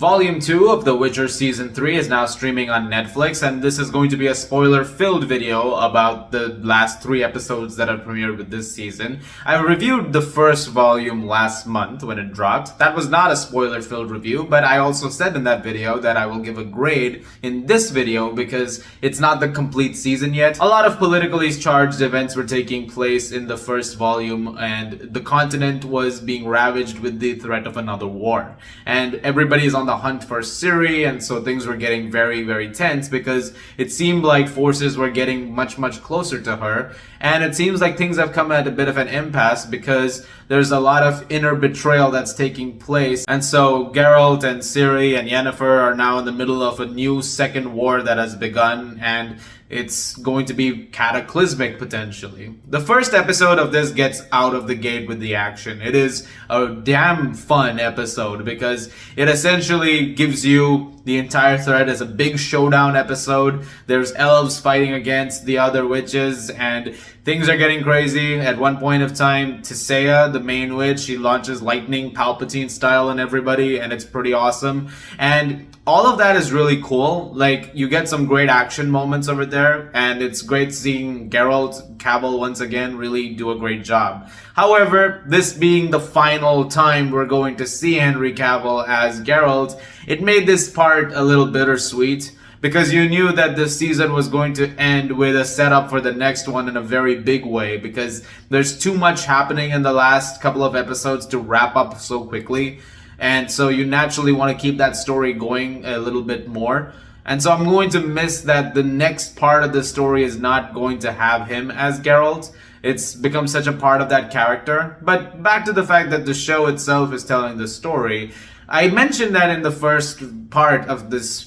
Volume 2 of The Witcher Season 3 is now streaming on Netflix, and this is going to be a spoiler-filled video about the last 3 episodes that have premiered with this season. I reviewed the first volume last month when it dropped. That was not a spoiler-filled review, but I also said in that video that I will give a grade in this video because it's not the complete season yet. A lot of politically charged events were taking place in the first volume, and the continent was being ravaged with the threat of another war. And everybody is on the hunt for Ciri, and so things were getting very, very tense because it seemed like forces were getting much, much closer to her. And it seems like things have come at a bit of an impasse because there's a lot of inner betrayal that's taking place. And so Geralt and Ciri and Yennefer are now in the middle of a new second war that has begun, and it's going to be cataclysmic potentially. The first episode of this gets out of the gate with the action. It is a damn fun episode because it essentially gives you the entire thread as a big showdown episode. There's elves fighting against the other witches and things are getting crazy. At one point of time, Tissaia, the main witch, she launches lightning Palpatine style on everybody, and it's pretty awesome. And all of that is really cool. Like, you get some great action moments over there, and it's great seeing Geralt, Cavill once again really do a great job. However, this being the final time we're going to see Henry Cavill as Geralt, it made this part a little bittersweet because you knew that this season was going to end with a setup for the next one in a very big way because there's too much happening in the last couple of episodes to wrap up so quickly. And so you naturally want to keep that story going a little bit more. And so I'm going to miss that the next part of the story is not going to have him as Geralt. It's become such a part of that character. But back to the fact that the show itself is telling the story. I mentioned that in the first part of this,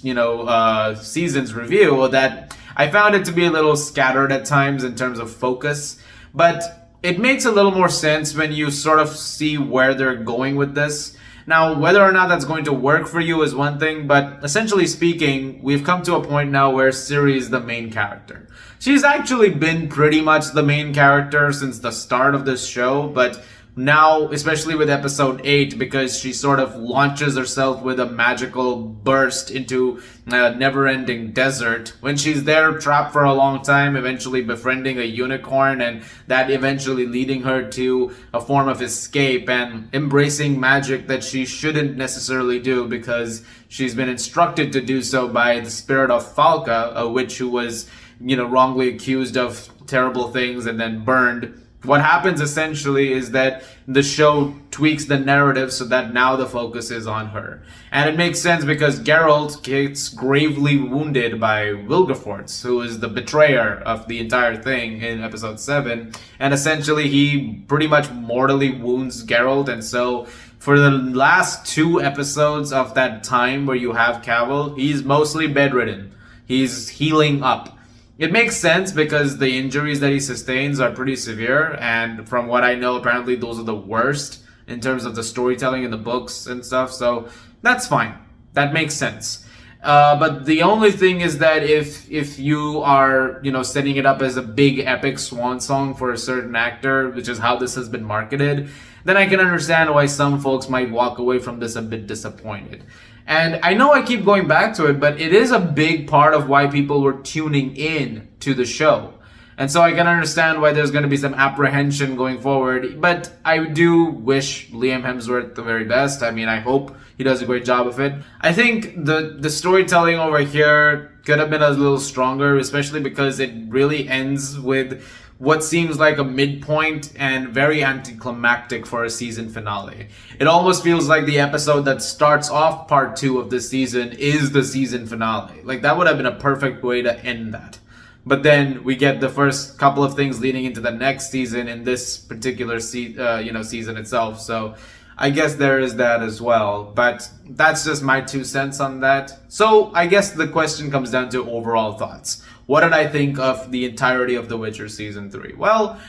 season's review, that I found it to be a little scattered at times in terms of focus. But it makes a little more sense when you sort of see where they're going with this. Now, whether or not that's going to work for you is one thing, but essentially speaking, we've come to a point now where Ciri is the main character. She's actually been pretty much the main character since the start of this show, but now, especially with episode 8, because she sort of launches herself with a magical burst into a never-ending desert. When she's there trapped for a long time, eventually befriending a unicorn, and that eventually leading her to a form of escape and embracing magic that she shouldn't necessarily do because she's been instructed to do so by the spirit of Falca, a witch who was, wrongly accused of terrible things and then burned. What happens essentially is that the show tweaks the narrative so that now the focus is on her. And it makes sense because Geralt gets gravely wounded by Wilgefortz, who is the betrayer of the entire thing in episode 7. And essentially he pretty much mortally wounds Geralt. And so for the last 2 episodes of that time where you have Cavill, he's mostly bedridden. He's healing up. It makes sense because the injuries that he sustains are pretty severe, and from what I know, apparently those are the worst in terms of the storytelling in the books and stuff, so that's fine. That makes sense. But the only thing is that if you are, setting it up as a big epic swan song for a certain actor, which is how this has been marketed, then I can understand why some folks might walk away from this a bit disappointed. And I know I keep going back to it, but it is a big part of why people were tuning in to the show. And so I can understand why there's going to be some apprehension going forward. But I do wish Liam Hemsworth the very best. I mean, I hope he does a great job of it. I think the storytelling over here could have been a little stronger, especially because it really ends with what seems like a midpoint and very anticlimactic for a season finale. It almost feels like the episode that starts off part 2 of this season is the season finale. Like, that would have been a perfect way to end that. But then we get the first couple of things leading into the next season in this particular season itself. So I guess there is that as well. But that's just my 2 cents on that. So I guess the question comes down to overall thoughts. What did I think of the entirety of The Witcher Season 3? Well,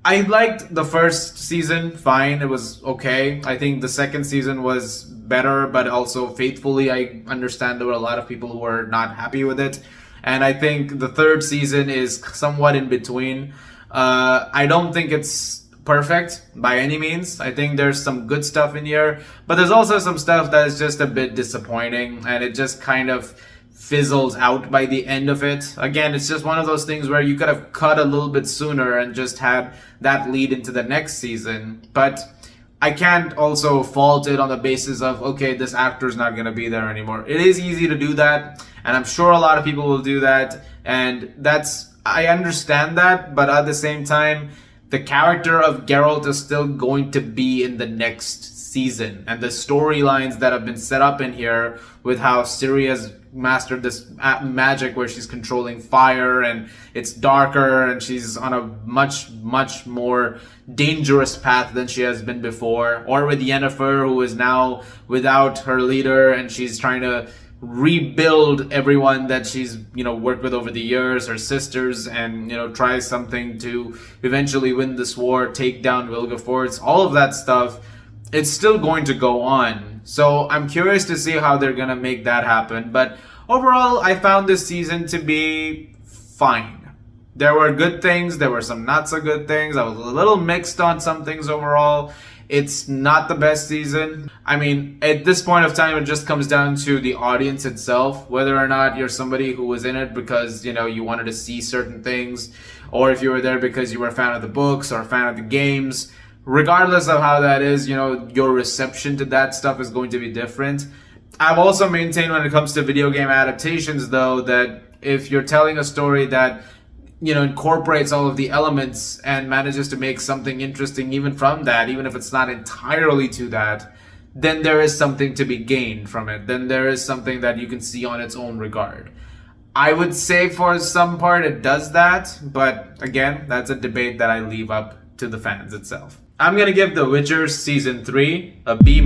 I liked the first season, fine, it was okay. I think the second season was better, but also faithfully, I understand there were a lot of people who were not happy with it. And I think the third season is somewhat in between. I don't think it's perfect by any means. I think there's some good stuff in here, but there's also some stuff that is just a bit disappointing, and it just kind of fizzles out by the end of it. Again, it's just one of those things where you could have cut a little bit sooner and just had that lead into the next season. But I can't also fault it on the basis of, okay, this actor's not going to be there anymore. It is easy to do that, and I'm sure a lot of people will do that, and I understand that, but at the same time, the character of Geralt is still going to be in the next season, and the storylines that have been set up in here with how Ciri has mastered this magic where she's controlling fire and it's darker and she's on a much more dangerous path than she has been before, or with Yennefer, who is now without her leader and she's trying to rebuild everyone that she's worked with over the years, her sisters, and try something to eventually win this war, take down Vilgefortz. All of that stuff, it's still going to go on. So I'm curious to see how they're gonna make that happen. But overall, I found this season to be fine. There were good things, there were some not so good things. I was a little mixed on some things overall. It's not the best season. I mean, at this point of time, it just comes down to the audience itself, whether or not you're somebody who was in it because, you wanted to see certain things, or if you were there because you were a fan of the books or a fan of the games. Regardless of how that is, your reception to that stuff is going to be different. I've also maintained when it comes to video game adaptations, though, that if you're telling a story that incorporates all of the elements and manages to make something interesting even from that, even if it's not entirely to that, then there is something to be gained from it. Then there is something that you can see on its own regard. I would say for some part it does that, but again, that's a debate that I leave up to the fans itself. I'm going to give The Witcher Season 3 a B-.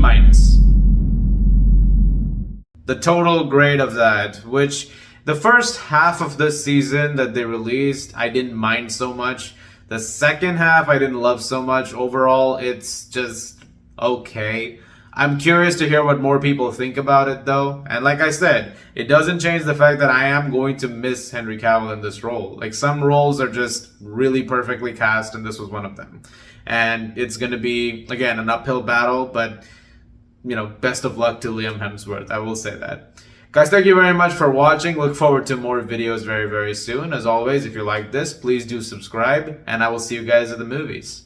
The total grade of that, which the first half of this season that they released, I didn't mind so much. The second half, I didn't love so much. Overall, it's just okay. I'm curious to hear what more people think about it, though. And like I said, it doesn't change the fact that I am going to miss Henry Cavill in this role. Like, some roles are just really perfectly cast, and this was one of them. And it's going to be, again, an uphill battle, but, best of luck to Liam Hemsworth. I will say that. Guys, thank you very much for watching. Look forward to more videos very, very soon. As always, if you like this, please do subscribe, and I will see you guys at the movies.